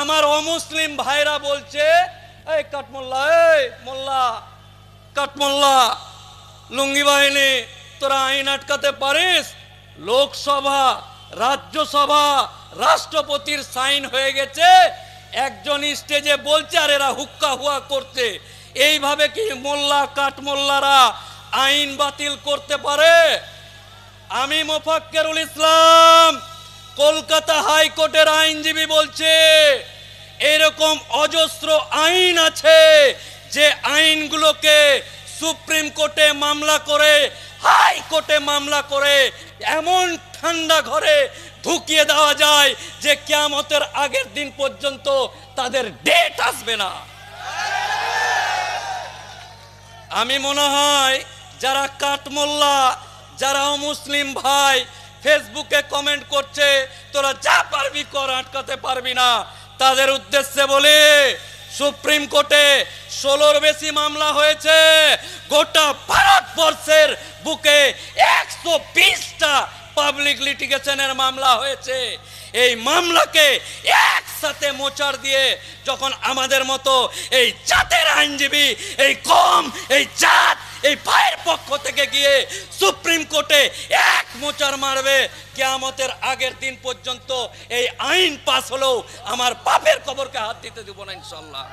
আমার অমুসলিম ভাইরা বলছে, এই কাঠমোল্লা, এই মোল্লা, কাঠমোল্লা, লুঙ্গি বাহিনী, তোরা আইন আটকাতে পারিস? লোকসভা, রাজ্যসভা, রাষ্ট্রপতির সাইন হয়ে গেছে, একজন স্টেজে বলছে আর এরা হুক্কা হুয়া করছে। এইভাবে কি মোল্লা কাঠমোল্লারা আইন বাতিল করতে পারে? আমি মোফাক্কেরুল ইসলাম, কলকাতা হাইকোর্টের আইনজীবী বলছে, এরকম অজস্র আইন আছে যে আইনগুলোকে সুপ্রিম কোর্টে মামলা করে, হাইকোর্টে মামলা করে এমন ঠান্ডা ঘরে ঢুকিয়ে দেওয়া যায় যে কিয়ামতের আগের দিন পর্যন্ত তাদের ডেট আসবে না। আমি মনে হয় যারা কাঠমোল্লা, যারা মুসলিম ভাই ফেসবুকে কমেন্ট করছে তোরা যা পারবি কর, আটকাতে পারবি না, তাদের উদ্দেশ্যে বলে, সুপ্রিম কোর্টে 16র বেশি মামলা হয়েছে, গোটা ভারতবর্ষের বুকে 120টা পাবলিক লিটিগেশনের মামলা হয়েছে। এই মামলাকে একসাথে মোচাড় দিয়ে যখন আমাদের মতো এই জাতের আইনজীবী, এই কম, এই জাত, এই ভাইয়ের পক্ষ থেকে গিয়ে সুপ্রিম কোর্টে এক মোচাড় মারবে, কিয়ামতের আগের দিন পর্যন্ত এই আইন পাস হলেও আমার বাপের কবরকে হাত দিতে দেব না ইনশাল্লাহ।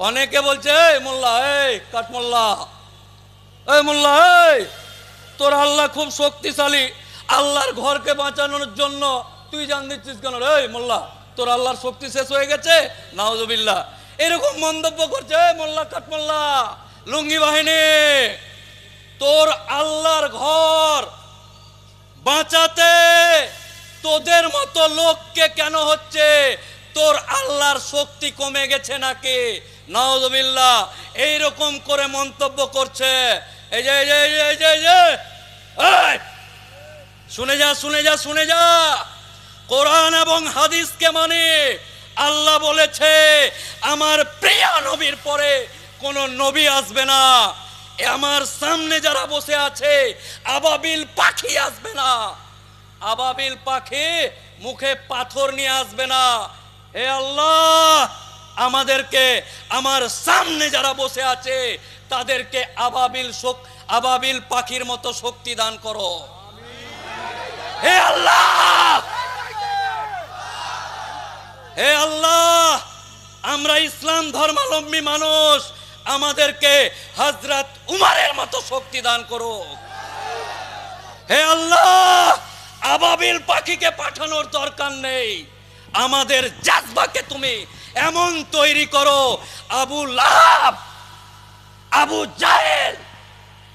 অনেকে বলছে, এই মোল্লা, এই কাঠমোল্লা, এই মোল্লা, এই তোর আল্লাহ খুব শক্তিশালী, আল্লাহর ঘরকে বাঁচানোর জন্য তুই জান দিচ্ছিস কেন? এই মোল্লা, তোর আল্লাহর শক্তি শেষ হয়ে গেছে? নাউজুবিল্লাহ, এরকম মন্তব্য করছে মোল্লা কাঠমোল্লা, লুঙ্গি বাহিনী। তোর আল্লাহর ঘর বাঁচাতে তোদের মতো লোককে কেন হচ্ছে? তোর আল্লাহর শক্তি কমে গেছে নাকি? নাউজুবিল্লাহ, এইরকম করে মন্তব্য করছে। এই যে শুনে যা, শুনে যা, শুনে যা, কোরআন এবং হাদিসকে মানে আল্লাহ বলেছে আমার প্রিয় নবীর পরে কোন নবী আসবে না। আমার সামনে যারা বসে আছে আবাবিল পাখি আসবে না, আবাবিল পাখি মুখে পাথর নিয়ে আসবে না। হে আল্লাহ, আমাদেরকে আমার সামনে যারা বসে আছে তাদেরকে আবাবিল পাখির মতো শক্তি দান করো। হে আল্লাহ, হে আল্লাহ, আমরা ইসলাম ধর্মাবলম্বী মানুষ, আমাদেরকে হযরত উমরের মতো শক্তি দান করো। হে আল্লাহ, আবাবিল পাখিকে পাঠানোর দরকার নেই, আমাদের জাজবাকে তুমি এমন তৈরি করো, আবু লাহাব, আবু জাহেল,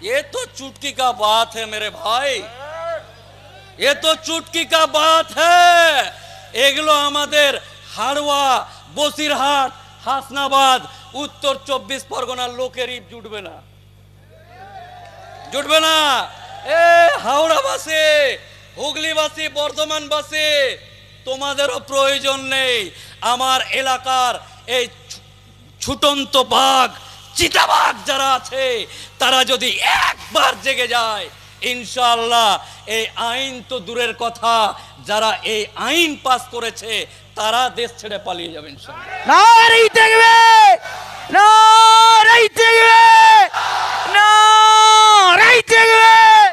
ये तो चुटकी का बात है मेरे भाई, ये तो चुटकी का बात है। এগুলো আমাদের হাড়োয়া, বসিরহাট, হাসনাবাদ, উত্তর 24 পরগনার লোকেরই জুটবে না, জুটবে না। এ হাওড়াবাসী, হুগলিবাসী, বর্ধমানবাসী, তোমাদেরও প্রয়োজন নেই। আমার এলাকার এই ছুটন্ত বাঘ, চিতাবাঘ যারা আছে তারা যদি একবার জেগে যায়, ইনশাআল্লাহ এই আইন তো দূরের কথা, যারা এই আইন পাস করেছে তারা দেশ ছেড়ে পালিয়ে যাবে ইনশাআল্লাহ। নারী তাকবীর, নারী তাকবীর, নারী তাকবীর।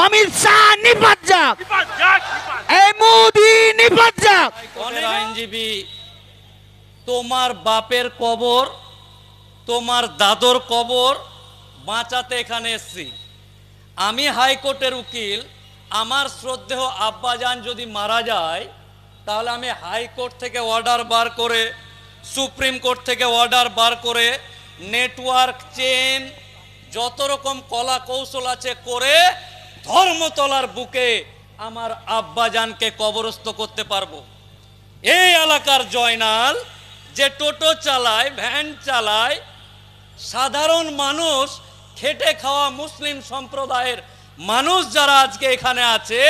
অমিত শাহ নিপাত যাক, এই মোদি নিপাত যাক। অনেক আইনজীবী, তোমার বাপের কবর, তোমার দাদর কবর বাঁচাতে এখানে এসেছি। আমি হাইকোর্টের উকিল, আমার শ্রদ্ধেয় আব্বাজান যদি মারা যায় তাহলে আমি হাইকোর্ট থেকে অর্ডার বার করে, সুপ্রিম কোর্ট থেকে অর্ডার বার করে, নেটওয়ার্ক চেন যত রকম কলা কৌশল আছে করে ধর্মতলার বুকে আমার আব্বাজানকে কবরস্থ করতে পারবো। এই এলাকার জয়নাল যে টোটো চালায়, ভ্যান চালায়, সাধারণ মানুষ, খেটে খাওয়া মুসলিম সম্প্রদায়ের মানুষ যারা আজকে এখানে আছে,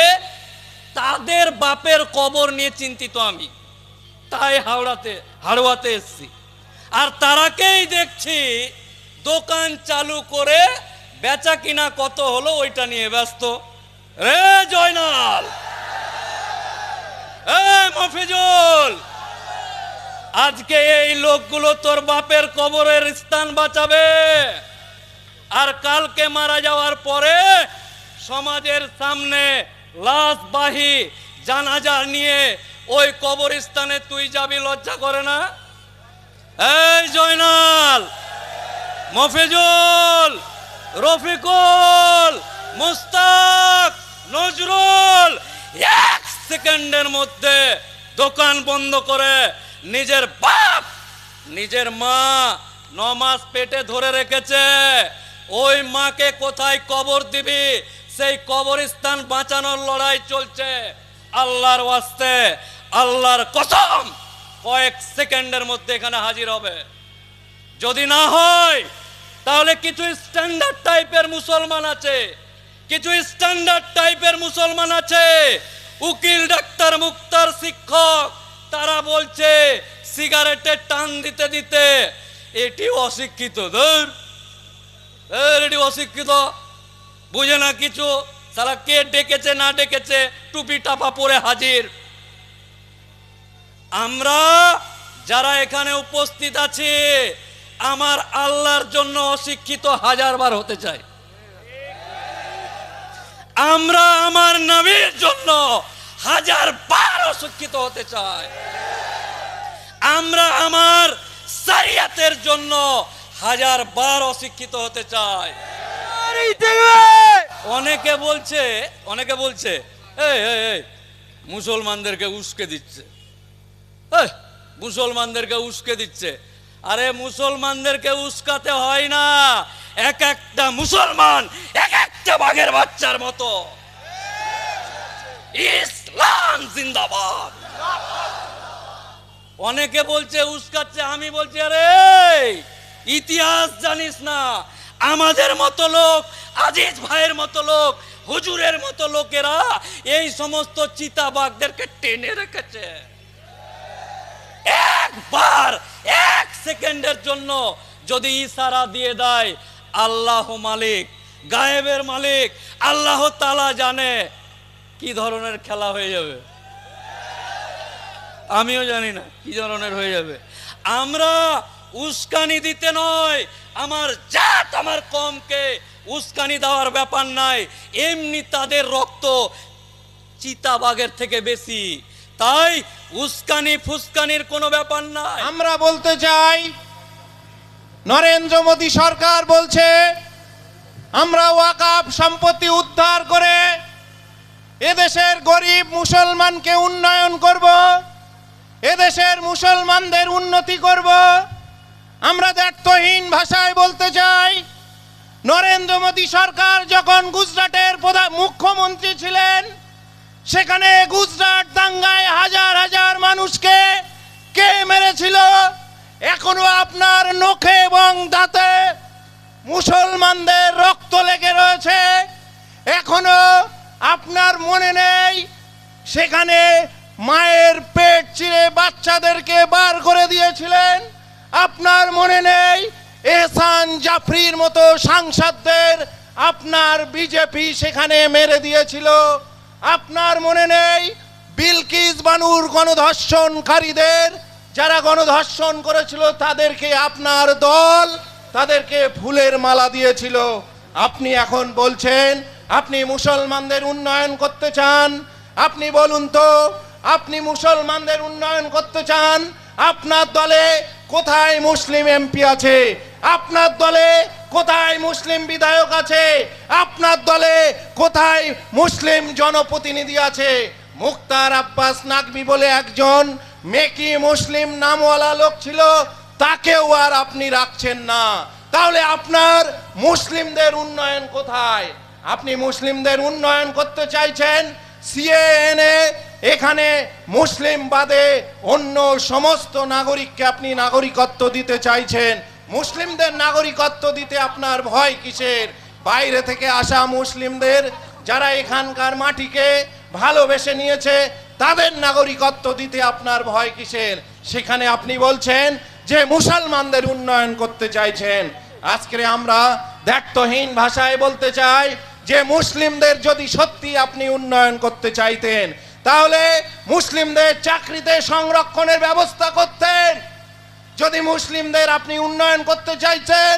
তাদের বাপের কবর নিয়ে চিন্তিত আমি, তাই হাড়োয়াতে এসছি। আর তারাকেই দেখছি দোকান চালু করে বেচা কিনা কত হলো ওইটা নিয়ে ব্যস্ত। রে জয়নাল, মফিজুল, আজকে এই লোকগুলো তোর বাপের কবরের স্থান বাঁচাবে, আর কালকে মারা যাওয়ার পরে সমাজের সামনে লাশবাহী জানাজা নিয়ে ওই কবরস্থানে তুই যাবি, লজ্জা করে না? এই জয়নাল, মফিজুল, রফিকুল, মুস্তাক, নজরুল এক সেকেন্ডের মধ্যে দোকান বন্ধ করে নিজের বাপ নিজের মা 9 মাস পেটে ধরে রেখেছে, ওই মাকে কোথায় কবর দিবি সেই কবরস্থান বাঁচানোর লড়াই চলছে। আল্লাহর ওয়াস্তে, আল্লাহর কসম, কয়েক সেকেন্ডের মধ্যে এখানে হাজির হবে। যদি না হয় তাহলে কিছু স্ট্যান্ডার্ড টাইপের মুসলমান আছে, কিছু স্ট্যান্ডার্ড টাইপের মুসলমান আছে, উকিল, ডাক্তার, মুক্তার, শিক্ষক, তারা বলছে সিগারেটে টান দিতে দিতে এটি অশিক্ষিত, ধর এটি অশিক্ষিত, বুঝে না কিছু, সালা কে ডেকেছে না ডেকেছে টুপি টাপা পরে হাজির। আমরা যারা এখানে উপস্থিত আছি আমার আল্লাহর জন্য অশিক্ষিত 1000 বার হতে চাই, আমরা আমার নবীর জন্য 1000 বার অশিক্ষিত হতে চাই, আমরা আমার শরিয়তের জন্য 1000 বার অশিক্ষিত হতে চাই। অনেকে বলছে এই মুসলমানদেরকে উস্কে দিচ্ছে, মুসলমানদেরকে উস্কে দিচ্ছে। আরে মুসলমানদেরকে উস্কাতে হয় না, এক একটা মুসলমান এক একটা বাঘের বাচ্চার মতো। ইসলাম জিন্দাবাদ। অনেকে বলছে উস্কাচ্ছে, আমি বলছি আরে ইতিহাস জানিস না? আমাদের মতো লোক, আজিজ ভাইয়ের মতো লোক, হুজুরের মতো লোকেরা এই সমস্ত চিতাবাঘদেরকে টেনে রেখেছে। একবার 1 সেকেন্ডের জন্য যদি ইশারা দিয়ে দেয়, আল্লাহ মালিক, গায়েবের মালিক আল্লাহ তাআলা জানে কি ধরনের খেলা হয়ে যাবে। আমিও জানি না কি ধরনের হয়ে যাবে। আমরা উস্কানি দিতে নয়, আমার জাত আমার কমকে উস্কানি দেওয়ার ব্যাপার নাই, এমনি তাদের রক্ত চিতাবাঘের থেকে বেশি, তাই উস্কানি ফুস্কানির কোনো ব্যাপার নাই। আমরা বলতে চাই, নরেন্দ্র মোদী সরকার বলছে আমরা ওয়াকফ সম্পত্তি উদ্ধার করে এদেশের গরিব মুসলমানকে উন্নয়ন করব, এদেশের মুসলমানদের উন্নতি করব। আমরা দ্ব্যর্থহীন ভাষায় বলতে চাই, নরেন্দ্র মোদী সরকার যখন গুজরাটের মুখ্যমন্ত্রী ছিলেন, সেখানে গুজরাট দাঙ্গায় হাজার হাজার মানুষকে কে মেরেছিল? এখনো আপনার নখে এবং দাঁতে মুসলমানদের রক্ত লেগে রয়েছে। এখনো আপনার মনে নেই সেখানে মায়ের পেট চিরে বাচ্চাদেরকে বার করে দিয়েছিলেন? আপনার মনে নেই এহসান জাফরির মতো সাংসদদের আপনার বিজেপি সেখানে মেরে দিয়েছিল? আপনার মনে নেই বিলকিস বানুর গণধর্ষণকারীদের, যারা গণধর্ষণ করেছিল তাদেরকে আপনার দল তাদেরকে ফুলের মালা দিয়েছিল? আপনি এখন বলছেন আপনি মুসলমানদের উন্নয়ন করতে চান। আপনি বলুন তো, আপনি মুসলমানদের উন্নয়ন করতে চান, আপনার দলে কোথায় মুসলিম এমপি আছে? আপনার দলে কোথায় মুসলিম বিধায়ক আছে? আপনার দলে কোথায় মুসলিম জনপ্রতিনিধি আছে? মুক্তার আব্বাস নাকভি বলে একজন মেকি মুসলিম নামওয়ালা লোক ছিল, তাকেও আর আপনি রাখছেন না। তাহলে আপনার মুসলিমদের উন্নয়ন কোথায়? আপনি মুসলিমদের উন্নয়ন করতে চাইছেন সিএএনএ, এখানে মুসলিম বাদে অন্য সমস্ত নাগরিককে আপনি নাগরিকত্ব দিতে চাইছেন। মুসলিমদের নাগরিকত্ব দিতে আপনার ভয় কিসের? বাইরে থেকে আসা মুসলিমদের, যারা এখানকার মাটিকে ভালোবেসে নিয়েছে, তাদের নাগরিকত্ব দিতে আপনার ভয় কিসের? সেখানে আপনি বলছেন যে মুসলমানদের উন্নয়ন করতে চাইছেন। আজকে আমরা দ্ব্যর্থহীন ভাষায় বলতে চাই যে মুসলিমদের যদি সত্যি আপনি উন্নয়ন করতে চাইতেন, তাহলে মুসলিমদের চাকরিতে সংরক্ষণের ব্যবস্থা করতেন। যদি মুসলিমদের আপনি উন্নয়ন করতে চাইছেন,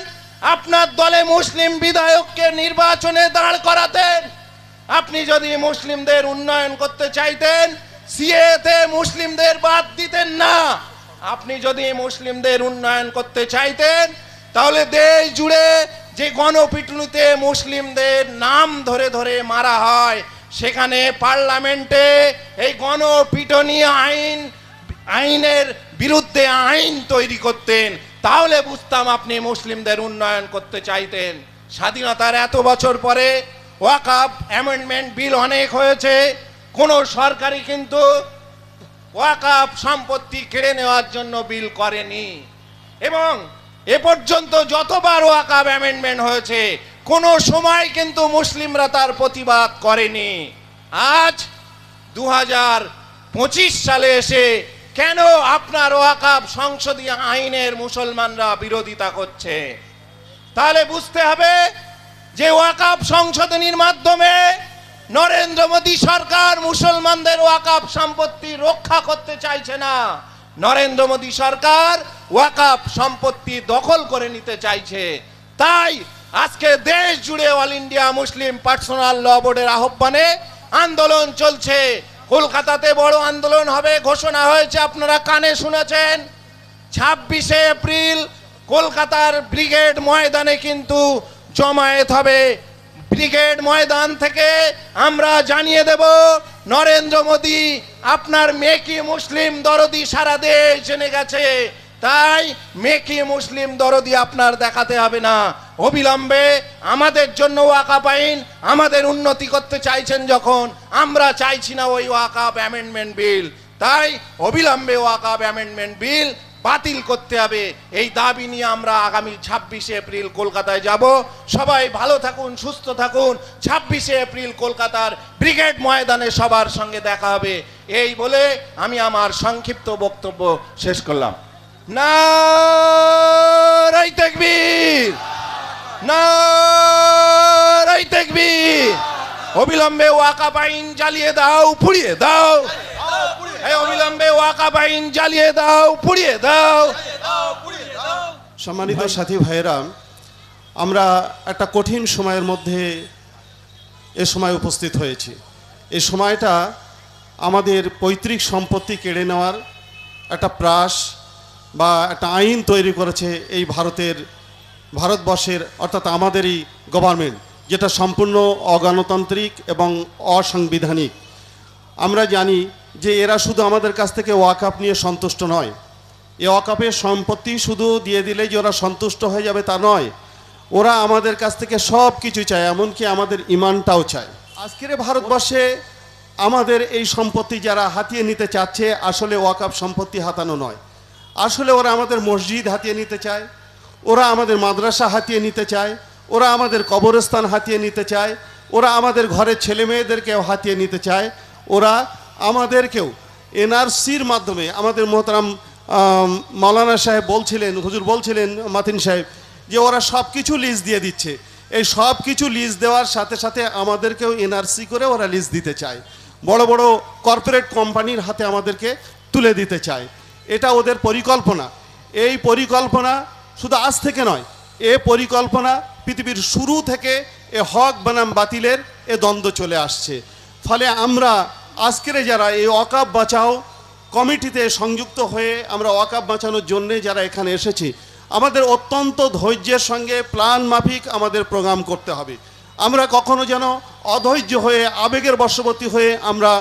আপনার দলে মুসলিম বিধায়ককে নির্বাচনে দাঁড় করাতেন। আপনি যদি মুসলিমদের উন্নয়ন করতে চাইতেন, সিএতে মুসলিমদের বাদ দিতেন না। আপনি যদি মুসলিমদের উন্নয়ন করতে চাইতেন, তাহলে দেশ জুড়ে যে গণপিটুনিতে মুসলিমদের নাম ধরে ধরে মারা হয়, সেখানে পার্লামেন্টে এই গণপিটুনি আইনের বিরুদ্ধে আইন তৈরি করতেন। তাহলে বুঝতাম আপনি মুসলিমদের উন্নয়ন করতে চাইতেন। স্বাধীনতার এত বছর পরে ওয়াকফ অ্যামেন্ডমেন্ট বিল অনেক হয়েছে, কোনো সরকারই কিন্তু ওয়াকফ সম্পত্তি কেড়ে নেওয়ার জন্য বিল করেনি। এবং এ পর্যন্ত যতবার ওয়াকফ অ্যামেন্ডমেন্ট হয়েছে, কোনো সময় কিন্তু মুসলিমরা তার প্রতিবাদ করেনি। আজ 2025 সালে এসে কেন আপনার ওয়াকফ সংসদীয় আইনের মুসলমানরা বিরোধিতা করছে? তাহলে বুঝতে হবে যে ওয়াকফ সংশোধনীর মাধ্যমে নরেন্দ্র মোদী সরকার মুসলমানদের ওয়াকফ সম্পত্তি রক্ষা করতে চাইছে না। নরেন্দ্র মোদী সরকার ওয়াকফ সম্পত্তি দখল করে নিতে চাইছে। তাই আজকে দেশ জুড়ে অল ইন্ডিয়া মুসলিম পার্সোনাল ল বোর্ডের আহ্বানে আন্দোলন চলছে। কলকাতাতে বড় আন্দোলন হবে ঘোষণা হয়েছে, আপনারা কানে শুনেছেন। 26শে এপ্রিল কলকাতার ব্রিগেড ময়দানে কিন্তু জমায়েত হবে। ব্রিগেড ময়দান থেকে আমরা জানিয়ে দেব, নরেন্দ্র মোদী আপনার মেকি মুসলিম দরদি সারা দেশ জেনে গেছে। তাই মেকি মুসলিম দরদি আপনার দেখাতে হবে না। অবিলম্বে আমাদের জন্য ওয়াকফ আইন, আমাদের উন্নতি করতে চাইছেন যখন, আমরা চাইছি না ওই ওয়াকফ অ্যামেন্ডমেন্ট বিল। তাই অবিলম্বে ওয়াকফ অ্যামেন্ডমেন্ট বিল বাতিল করতে হবে। এই দাবি নিয়ে আমরা আগামী 26শে এপ্রিল কলকাতায় যাব। সবাই ভালো থাকুন, সুস্থ থাকুন। 26শে এপ্রিল কলকাতার ব্রিগেড ময়দানে সবার সঙ্গে দেখা হবে। এই বলে আমি আমার সংক্ষিপ্ত বক্তব্য শেষ করলাম। নারায়ে তাকবীর, নারায়ে তাকবীর। অবিলম্বে ওয়াকফ আইন জ্বালিয়ে দাও, পুড়িয়ে দাও। অবিলম্বে ওয়াকফ আইন জ্বালিয়ে দাও, পুড়িয়ে দাও। সম্মানিত সাথী ভাইয়েরা, আমরা একটা কঠিন সময়ের মধ্যে এ সময় উপস্থিত হয়েছি। এই সময়টা আমাদের পৈতৃক সম্পত্তি কেড়ে নেওয়ার একটা প্রাস বা একটা আইন তৈরি করেছে এই ভারতবর্ষের অর্থাৎ আমাদেরই গভর্নমেন্ট, যেটা সম্পূর্ণ অগণতান্ত্রিক এবং অসাংবিধানিক। আমরা জানি যে এরা শুধু আমাদের কাছ থেকে ওয়াকফ নিয়ে সন্তুষ্ট নয়। এই ওয়াকফের সম্পত্তি শুধু দিয়ে দিলে যে ওরা সন্তুষ্ট হয়ে যাবে তা নয়, ওরা আমাদের কাছ থেকে সব কিছু চায়, এমনকি আমাদের ইমানটাও চায়। আজকের ভারতবর্ষে আমাদের এই সম্পত্তি যারা হাতিয়ে নিতে চাচ্ছে, আসলে ওয়াকফ সম্পত্তি হাতানো নয়, আসলে ওরা আমাদের মসজিদ হাতিয়ে নিতে চায়, ওরা আমাদের মাদ্রাসা হাতিয়ে নিতে চায়, ওরা আমাদের কবরস্থান হাতিয়ে নিতে চায়, ওরা আমাদের ঘরের ছেলে মেয়েদেরকেও হাতিয়ে নিতে চায়। ওরা আমাদেরকেও এনআরসির মাধ্যমে, আমাদের মোহতারাম মাওলানা সাহেব বলছিলেন, হুজুর বলছিলেন, মাতিন সাহেব, যে ওরা সব কিছু লিজ দিয়ে দিচ্ছে। এই সব কিছু লিজ দেওয়ার সাথে সাথে আমাদেরকেও এনআরসি করে ওরা লিজ দিতে চায়, বড় বড় কর্পোরেট কোম্পানির হাতে আমাদেরকে তুলে দিতে চায়। এটা ওদের পরিকল্পনা। এই পরিকল্পনা শুধু আজ থেকে নয়, এ পরিকল্পনা পৃথিবীর শুরু থেকে এ হক বনাম বাতিলের এ দ্বন্দ্ব চলে আসছে। ফলে আমরা আজকের যারা এই ওয়াকফ বাঁচাও কমিটিতে সংযুক্ত হয়ে আমরা ওয়াকফ বাঁচানোর জন্যে যারা এখানে এসেছি, আমাদের অত্যন্ত ধৈর্যের সঙ্গে প্ল্যান মাফিক আমাদের প্রোগ্রাম করতে হবে। আমরা কখনো যেন অধৈর্য হয়ে আবেগের বশবর্তী হয়ে আমরা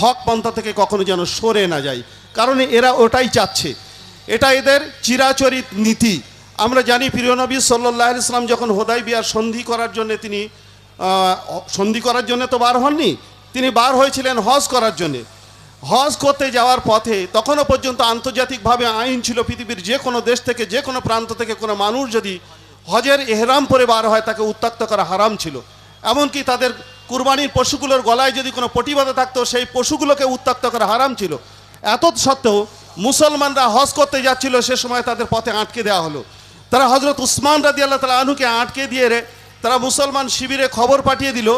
হক পন্থা থেকে কখনো যেন সরে না যাই, কারণ এরা ওটাই চাচ্ছে, এটা এদের চিরাচরিত নীতি। আমরা জানি প্রিয় নবী সাল্লাল্লাহু আলাইহি ওয়াসাল্লাম যখন হুদায়বিয়ার সন্ধি করার জন্য তিনি সন্ধি করার জন্য তো বার হননি, তিনি বার হয়েছিলেন হজ করার জন্যে। হজ করতে যাওয়ার পথে তখনও পর্যন্ত আন্তর্জাতিকভাবে আইন ছিল, পৃথিবীর যে কোনো দেশ থেকে যে কোনো প্রান্ত থেকে কোনো মানুষ যদি হজের এহরাম পরে বার হয় তাকে উত্ত্যক্ত করা হারাম ছিল। এমনকি তাদের কুরবানির পশুগুলোর গলায় যদি কোনো পটি বাঁধা থাকতো সেই পশুগুলোকে উত্ত্যক্ত করা হারাম ছিল। এত সত্ত্বেও মুসলমানরা হজ করতে যাচ্ছিল, সে সময় তাদের পথে আটকে দেওয়া হলো। তারা হজরত উসমান রাদিয়াল্লাহু তাআলা আনহুকে আটকে দিয়ে তারা মুসলমান শিবিরে খবর পাঠিয়ে দিল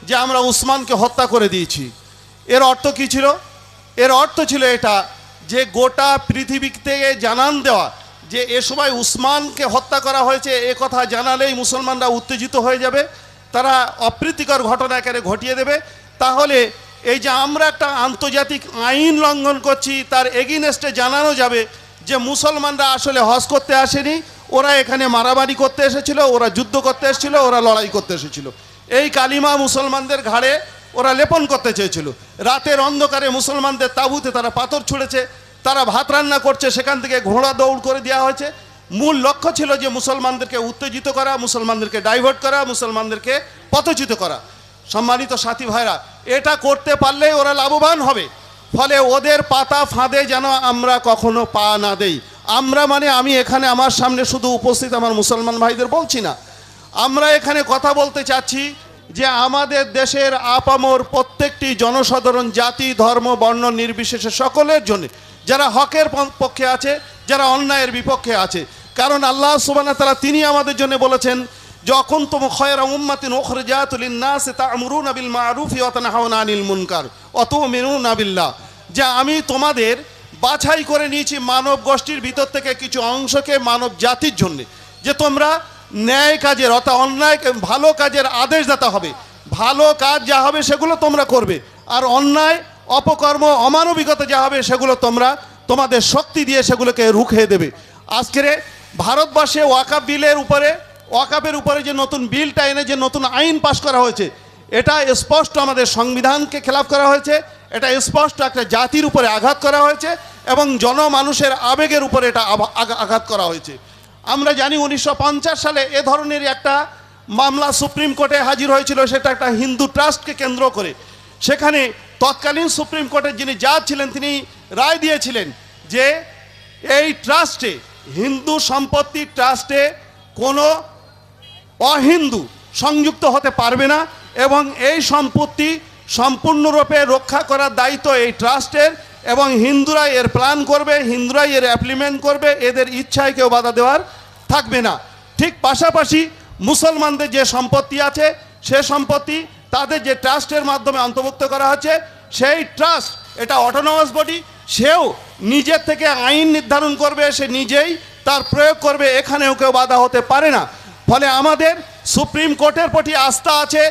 যে আমরা উসমানকে হত্যা করে দিয়েছি। এর অর্থ কী ছিল? এর অর্থ ছিল এটা যে গোটা পৃথিবীতে জানান দেওয়া যে এ সময় উসমানকে হত্যা করা হয়েছে, এ কথা জানালেই মুসলমানরা উত্তেজিত হয়ে যাবে, তারা অপ্রীতিকর ঘটনা এখানে ঘটিয়ে দেবে। তাহলে এই যে আমরা একটা আন্তর্জাতিক আইন লঙ্ঘন করছি, তার এগেইনস্টে জানানো যাবে যে মুসলমানরা আসলে হজ করতে আসেনি, ওরা এখানে মারামারি করতে এসেছিল, ওরা যুদ্ধ করতে এসেছিল, ওরা লড়াই করতে এসেছিল। এই কালিমা মুসলমানদের ঘাড়ে ওরা লেপন করতে চেয়েছিল। রাতের অন্ধকারে মুসলমানদের তাঁবুতে তারা পাথর ছুঁড়েছে, তারা ভাত রান্না করছে, সেখান থেকে ঘোড়া দৌড় করে দেওয়া হয়েছে। মূল লক্ষ্য ছিল যে মুসলমানদেরকে উত্তেজিত করা, মুসলমানদেরকে ডাইভার্ট করা, মুসলমানদেরকে পথচ্যুত করা। সম্মানিত সাথী ভাইরা, এটা করতে পারলেই ওরা লাভবান হবে। ফলে ওদের পাতা ফাঁদে যেন আমরা কখনো পা না দেই। আমরা মানে আমি এখানে আমার সামনে শুধু উপস্থিত আমার মুসলমান ভাইদের বলছি না, আমরা এখানে কথা বলতে চাচ্ছি যে আমাদের দেশের আপামর প্রত্যেকটি জনসাধারণ, জাতি, ধর্ম, বর্ণ নির্বিশেষে সকলের জন্য, যারা হকের পক্ষে আছে, যারা অন্যায়ের বিপক্ষে আছে। কারণ আল্লাহ সুবহানাহু ওয়া তাআলা তিনি আমাদের জন্য বলেছেন, যখন তুম খয়রা উম্মাতিন উখরিজাত লিন-নাস তা'মুরুনা বিল মা'রুফি ওয়া তানহাউনা আনিল মুনকার ওয়া তু'মিনুনা বিল্লাহ, যে আমি তোমাদের বাছাই করে নিয়েছি মানব গোষ্ঠীর ভিতর থেকে কিছু অংশকে মানব জাতির জন্য, যে তোমরা ন্যায় কাজের অর্থাৎ অন্যায় ভালো কাজের আদেশদাতা হবে, ভালো কাজ যা হবে সেগুলো তোমরা করবে, আর অন্যায় অপকর্ম অমানবিকতা যা হবে সেগুলো তোমরা তোমাদের শক্তি দিয়ে সেগুলোকে রুখে দেবে। আজকের ভারতবর্ষে ওয়াকাফ বিলের উপরে, ওয়াকাফের উপরে যে নতুন বিলটা এনে যে নতুন আইন পাশ করা হয়েছে, এটা স্পষ্ট আমাদের সংবিধানকে খেলাফ করা হয়েছে, এটা স্পষ্ট একটা জাতির উপরে আঘাত করা হয়েছে এবং জনমানুষের আবেগের উপরে এটা আঘাত করা হয়েছে। আমরা জানি 1950 সালে এ ধরনের একটা মামলা সুপ্রিম কোর্টে হাজির হয়েছিল, সেটা একটা হিন্দু ট্রাস্টকে কেন্দ্র করে। সেখানে তৎকালীন সুপ্রিম কোর্টের যিনি জাজ ছিলেন তিনি রায় দিয়েছিলেন যে এই ট্রাস্টে, হিন্দু সম্পত্তি ট্রাস্টে কোনো অহিন্দু সংযুক্ত হতে পারবে না এবং এই সম্পত্তি সম্পূর্ণরূপে রক্ষা করার দায়িত্ব এই ট্রাস্টের, এবং হিন্দুরাই এর প্ল্যান করবে, হিন্দুরাই এর অ্যাপ্লিমেন্ট করবে, এদের ইচ্ছায় কেউ বাধা দেওয়ার থাকবে না। ঠিক পাশাপাশি মুসলমানদের যে সম্পত্তি আছে সে সম্পত্তি তাদের যে ট্রাস্টের মাধ্যমে অন্তর্ভুক্ত করা হচ্ছে, সেই ট্রাস্ট এটা অটোনমাস বডি, সেও নিজের থেকে আইন নির্ধারণ করবে, সে নিজেই তার প্রয়োগ করবে, এখানেও কেউ বাধা হতে পারে না। ফলে আমাদের সুপ্রিম কোর্টের প্রতি আস্থা আছে,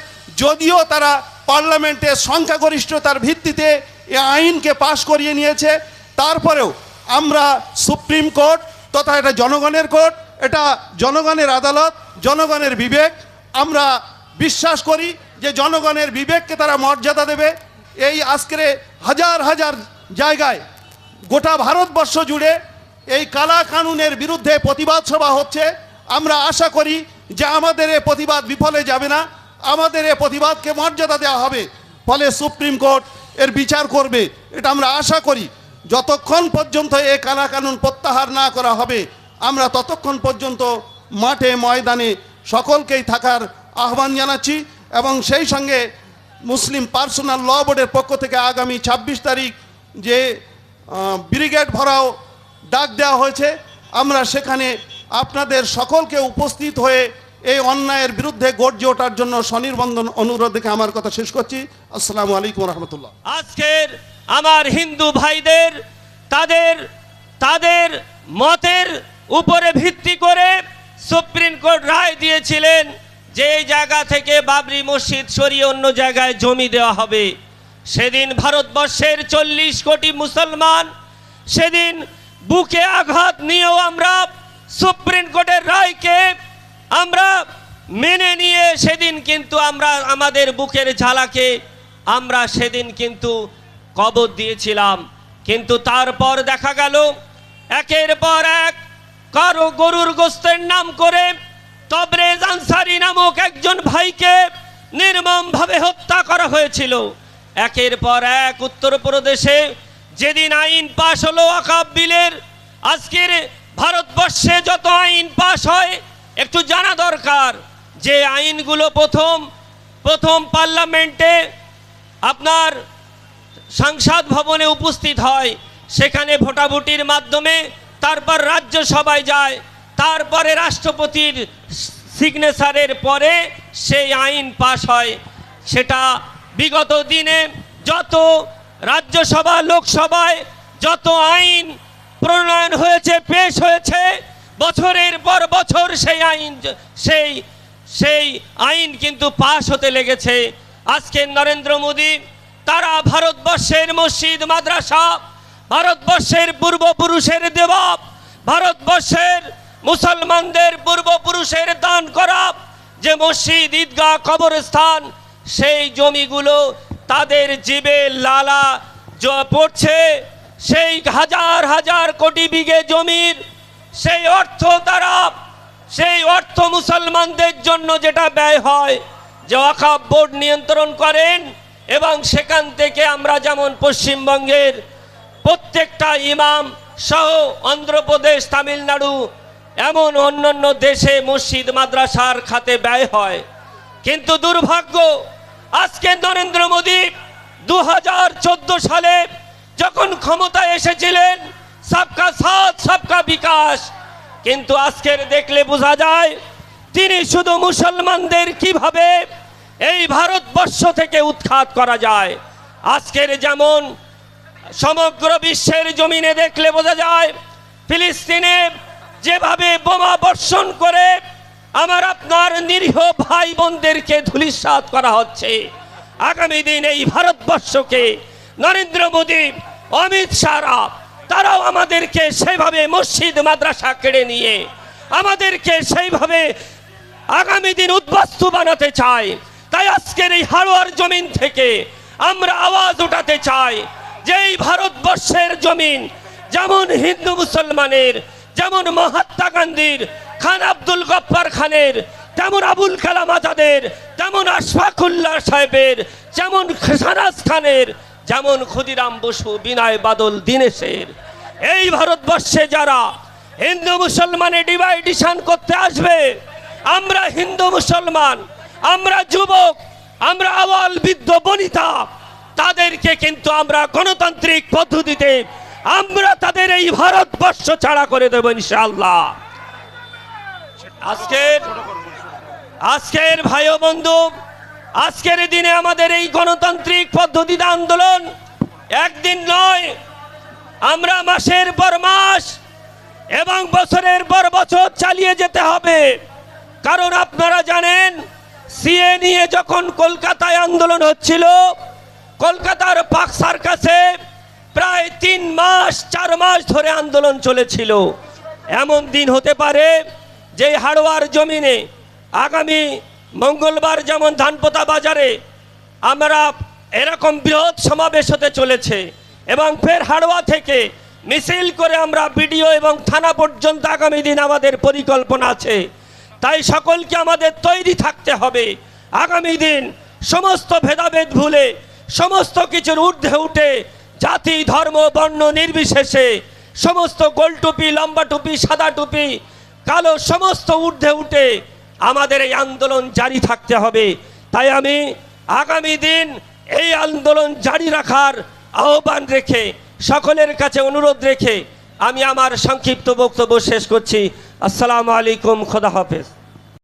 যদিও তারা পার্লামেন্টে সংখ্যাগরিষ্ঠতার ভিত্তিতে এই আইনকে পাশ করিয়ে নিয়েছে, তারপরেও আমরা সুপ্রিম কোর্ট তথা এটা জনগণের কোর্ট, এটা জনগণের আদালত, জনগণের বিবেক, আমরা বিশ্বাস করি যে জনগণের বিবেককে তারা মর্যাদা দেবে। এই আজকের হাজার হাজার জায়গায় গোটা ভারতবর্ষ জুড়ে এই কালা কানুনের বিরুদ্ধে প্রতিবাদ সভা হচ্ছে। আমরা আশা করি যে আমাদের এ প্রতিবাদ বিফলে যাবে না, আমাদের এ প্রতিবাদকে মর্যাদা দেওয়া হবে, ফলে সুপ্রিম কোর্ট এর বিচার করবে, এটা আমরা আশা করি। যতক্ষণ পর্যন্ত এই কালা কানুন প্রত্যাহার না করা হবে, আমরা ততক্ষণ পর্যন্ত মাঠে ময়দানে সকলকেই থাকার আহ্বান জানাচ্ছি। এবং সেই সঙ্গে মুসলিম পার্সোনাল ল বোর্ডের পক্ষ থেকে আগামী 26 তারিখ যে ব্রিগেড ভরাও ডাক দেওয়া হয়েছে, আমরা সেখানে আপনাদের সকলকে উপস্থিত হয়ে এই অন্যায়ের বিরুদ্ধে গর্জে ওঠার জন্য স্বনির্বন্ধন অনুরোধ দেখে আমার কথা শেষ করছি। আসসালামু আলাইকুম রহমতুল্লাহ। আজকের আমার হিন্দু ভাইদের তাদের মতের উপরে ভিত্তি করে সুপ্রিম কোর্ট রায় দিয়েছিলেন যে এই জায়গা থেকে বাবরি মসজিদ সরিয়ে অন্য জায়গায় জমি দেওয়া হবে। সেদিন ভারতবর্ষের 40 কোটি মুসলমান সেদিন বুকে আঘাত নিয়েও আমরা সুপ্রিম কোর্টের রায়কে আমরা মেনে নিয়ে সেদিন কিন্তু আমরা আমাদের বুকের ঝালাকে আমরা সেদিন কিন্তু কবর দিয়েছিলাম। কিন্তু তারপর দেখা গেল একের পর এক কারো গরুর গোস্তের নাম করে তবরেজ আনসারী নামক একজন ভাইকে নির্মমভাবে হত্যা করা হয়েছিল। একের পর এক উত্তরপ্রদেশে যেদিন আইন পাশ হলো ওয়াকফ বিলের, আজকের ভারতবর্ষে যত আইন পাশ হয় একটু জানা দরকার যে আইনগুলো প্রথম পার্লামেন্টে আপনার সংসদ ভবনে উপস্থিত হয়, সেখানে ভোটাভুটির মাধ্যমে তারপর রাজ্যসভায় যায়, তারপরে রাষ্ট্রপতির সিগনেচারের পরে সেই আইন পাশ হয়। সেটা বিগত দিনে যত রাজ্যসভা লোকসভায় যত আইন প্রণয়ন হয়েছে, পেশ হয়েছে, বছরের পর বছর সেই আইন কিন্তু পাশ হতে লেগেছে। আজকে নরেন্দ্র মোদী তারা ভারতবর্ষের মসজিদ মাদ্রাসা, ভারতবর্ষের পূর্বপুরুষের দেওয়া, ভারতবর্ষের মুসলমানদের পূর্বপুরুষের দান করা যে মসজিদ, ঈদগাহ, কবরস্থান, সেই জমিগুলো তাদের জিবে লালা পড়ছে। সেই হাজার হাজার কোটি বিঘে জমির সেই অর্থ মুসলমানদের জন্য যেটা ব্যয় হয়, যে ওয়াকফ বোর্ড নিয়ন্ত্রণ করেন, এবং সেখান থেকে আমরা যেমন পশ্চিমবঙ্গের প্রত্যেকটা ইমাম সহ অন্ধ্রপ্রদেশ, তামিলনাড়ু, এমন অন্যান্য দেশে মসজিদ মাদ্রাসার খাতে ব্যয় হয়। কিন্তু দুর্ভাগ্য, আজকে নরেন্দ্র মোদী 2014 সালে যখন ক্ষমতায় এসেছিলেন, সবকা সাথ সবকা বিকাশ, কিন্তু আজকের দেখলে বোঝা যায় তিনি শুধু মুসলমানদের কিভাবে এই ভারতবর্ষ থেকে উৎখাত করা যায়। আজকের যেমন সমগ্র বিশ্বের জমিনে দেখলে বোঝা যায় ফিলিস্তিনে যেভাবে বোমা বর্ষণ করে আমার আপনার নিরীহ ভাই বোনদেরকে ধূলিসাৎ করা হচ্ছে। আগামী দিন এই ভারতবর্ষকে নরেন্দ্র মোদী, অমিত শাহরা তারাও আমাদেরকে সেইভাবে মসজিদ মাদ্রাসা কেড়ে নিয়ে আমাদেরকে সেইভাবে আগামী দিন উদ্বাস্তু বানাতে চায়। তাই আজকের এই হাড়োয়ার জমিন থেকে আমরা আওয়াজ উঠাতে চাই যে এই ভারতবর্ষের জমিন যেমন হিন্দু মুসলমানের, যেমন মহাত্মা গান্ধীর, খান আব্দুল গফ্ফার খানের, তেমন আবুল কালাম আজাদের, তেমন আশফাকুল্লাহ সাহেবের, যেমন শাহনাজ খানের, যেমন ক্ষুদিরাম বসু, বিনয় বাদল, দীনেশের, এই ভারতবর্ষে যারা হিন্দু মুসলমানে ডিভাইডেশন করতে আসবে, আমরা হিন্দু মুসলমান, আমরা যুবক, আমরা আওয়াল বৃদ্ধ বনিতা, তাদেরকে কিন্তু আমরা গণতান্ত্রিক পদ্ধতিতে আমরা তাদের এই ভারতবর্ষ ছাড়া করে দেব ইনশাআল্লাহ। আজকের ভাই ও বন্ধু, আজকের দিনে আমাদের এই গণতান্ত্রিক পদ্ধতিতে আন্দোলন একদিন নয়, আমরা মাসের পর মাস এবং বছরের পর বছর চালিয়ে যেতে হবে। কারণ আপনারা জানেন, সিএ নিয়ে যখন কলকাতায় আন্দোলন হচ্ছিল, কলকাতার পার্ক সার্কাসে প্রায় 3 মাস 4 মাস ধরে আন্দোলন চলেছিল। এমন দিন হতে পারে যে হাড়োয়ার জমিনে আগামী মঙ্গলবার যেমন ধানপোতা বাজারে আমরা এরকম বৃহৎ সমাবেশ হতে চলেছে, এবং ফের হাড়োয়া থেকে মিছিল করে আমরা বিডিও এবং থানা পর্যন্ত আগামী দিন আমাদের পরিকল্পনা আছে। তাই সকলকে আমাদের তৈরি থাকতে হবে। আগামী দিন সমস্ত ভেদাভেদ ভুলে, সমস্ত কিছুর ঊর্ধ্বে উঠে, জাতি ধর্ম বর্ণ নির্বিশেষে সমস্ত গোল টুপি, লম্বা টুপি, সাদা টুপি, কালো সমস্ত ঊর্ধ্বে উঠে আমাদের এই আন্দোলন জারি থাকতে হবে। তাই আমি আগামী দিন এই আন্দোলন জারি রাখার আহ্বান রেখে, সকলের কাছে অনুরোধ রেখে আমি আমার সংক্ষিপ্ত বক্তব্য শেষ করছি। আসসালামু আলাইকুম, খোদা হাফেজ।